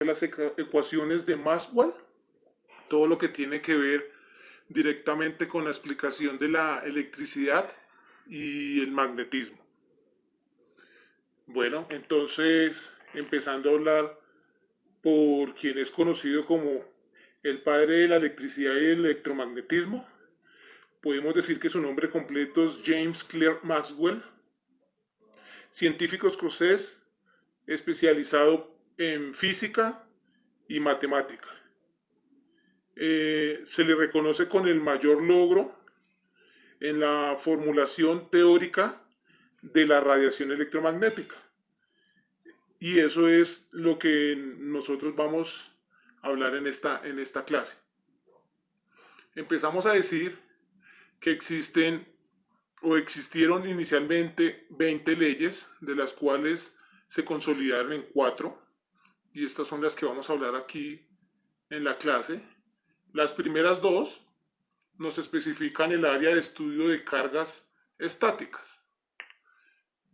las ecuaciones de Maxwell, todo lo que tiene que ver directamente con la explicación de la electricidad y el magnetismo. Bueno, entonces, empezando a hablar por quien es conocido como el padre de la electricidad y el electromagnetismo, podemos decir que su nombre completo es James Clerk Maxwell, científico escocés especializado en física y matemática. Se le reconoce con el mayor logro en la formulación teórica de la radiación electromagnética. Y eso es lo que nosotros vamos a hablar en esta clase. Empezamos a decir que existen o existieron inicialmente 20 leyes, de las cuales se consolidaron en 4, y estas son las que vamos a hablar aquí en la clase. Las primeras 2 nos especifican el área de estudio de cargas estáticas.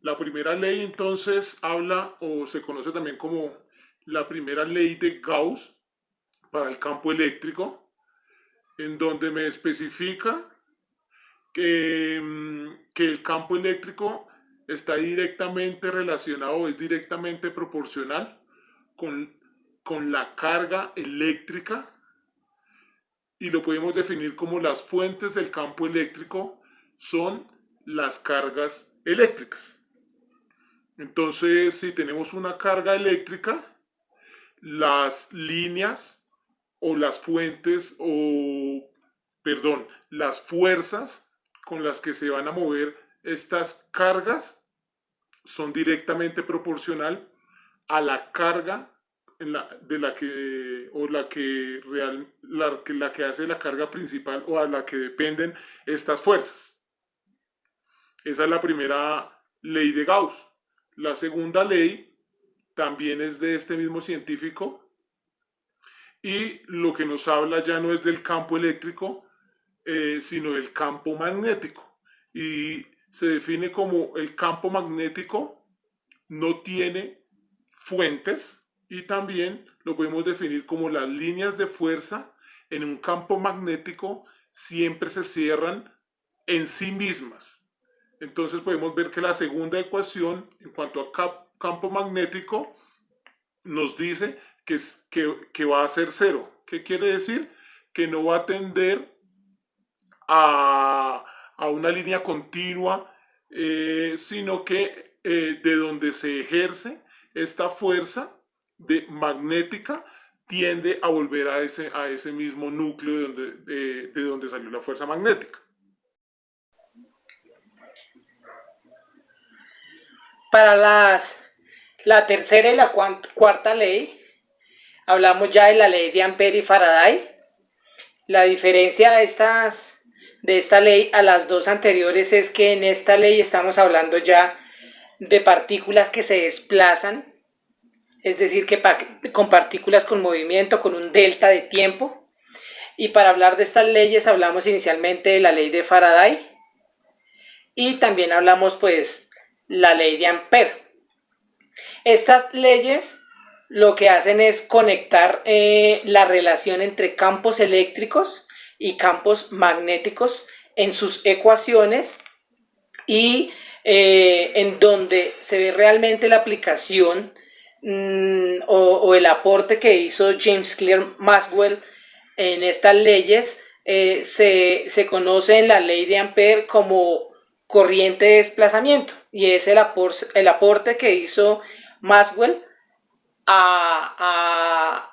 La primera ley entonces habla, o se conoce también como la primera ley de Gauss para el campo eléctrico, en donde me especifica que el campo eléctrico está directamente relacionado, es directamente proporcional con la carga eléctrica, y lo podemos definir como las fuentes del campo eléctrico son las cargas eléctricas. Entonces, si tenemos una carga eléctrica, las líneas o las fuentes las fuerzas con las que se van a mover estas cargas son directamente proporcional a la carga la que hace la carga principal, o a la que dependen estas fuerzas. Esa es la primera ley de Gauss. La segunda ley también es de este mismo científico, y lo que nos habla ya no es del campo eléctrico, sino del campo magnético. Y se define como el campo magnético no tiene fuentes, y también lo podemos definir como las líneas de fuerza en un campo magnético siempre se cierran en sí mismas. Entonces podemos ver que la segunda ecuación en cuanto a campo magnético nos dice que va a ser cero. ¿Qué quiere decir? Que no va a tender a una línea continua, sino que de donde se ejerce esta fuerza magnética tiende a volver a ese mismo núcleo de donde salió la fuerza magnética. Para la tercera y la cuarta ley, hablamos ya de la ley de Ampère y Faraday. La diferencia de esta ley a las dos anteriores es que en esta ley estamos hablando ya de partículas que se desplazan, es decir, que con partículas con movimiento, con un delta de tiempo. Y para hablar de estas leyes hablamos inicialmente de la ley de Faraday, y también hablamos pues la ley de Ampère. Estas leyes lo que hacen es conectar la relación entre campos eléctricos y campos magnéticos en sus ecuaciones, y en donde se ve realmente la aplicación o el aporte que hizo James Clerk Maxwell en estas leyes. Se conoce en la ley de Ampère como corriente de desplazamiento, y es el aporte que hizo Maxwell a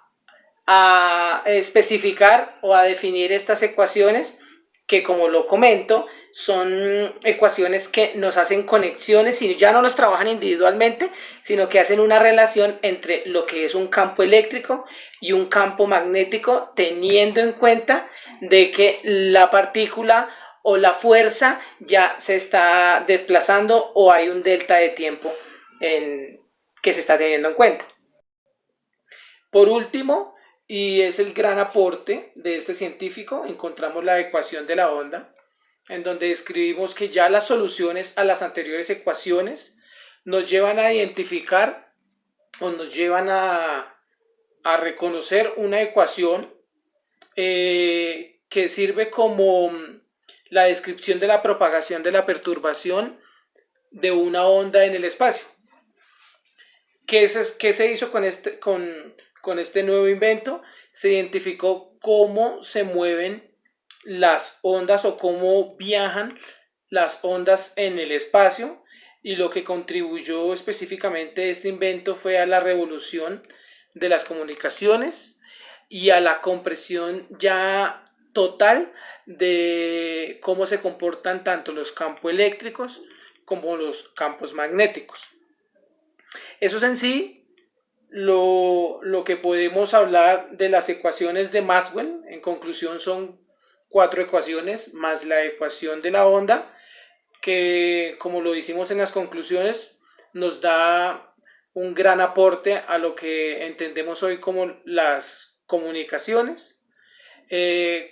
especificar o a definir estas ecuaciones, que, como lo comento, son ecuaciones que nos hacen conexiones y ya no nos trabajan individualmente, sino que hacen una relación entre lo que es un campo eléctrico y un campo magnético, teniendo en cuenta de que la partícula o la fuerza ya se está desplazando, o hay un delta de tiempo que se está teniendo en cuenta. Por último, y es el gran aporte de este científico, encontramos la ecuación de la onda, en donde describimos que ya las soluciones a las anteriores ecuaciones nos llevan a identificar, o nos llevan a a reconocer una ecuación que sirve como la descripción de la propagación de la perturbación de una onda en el espacio. ¿Qué se hizo con este nuevo invento? Se identificó cómo se mueven las ondas o cómo viajan las ondas en el espacio, y lo que contribuyó específicamente a este invento fue a la revolución de las comunicaciones y a la comprensión ya total de cómo se comportan tanto los campos eléctricos como los campos magnéticos. Eso es en sí lo que podemos hablar de las ecuaciones de Maxwell. En conclusión, son 4 ecuaciones más la ecuación de la onda, que, como lo hicimos en las conclusiones, nos da un gran aporte a lo que entendemos hoy como las comunicaciones,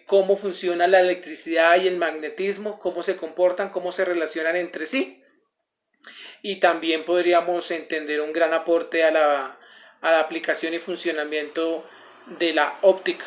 cómo funciona la electricidad y el magnetismo, cómo se comportan, cómo se relacionan entre sí. Y también podríamos entender un gran aporte a la aplicación y funcionamiento de la óptica.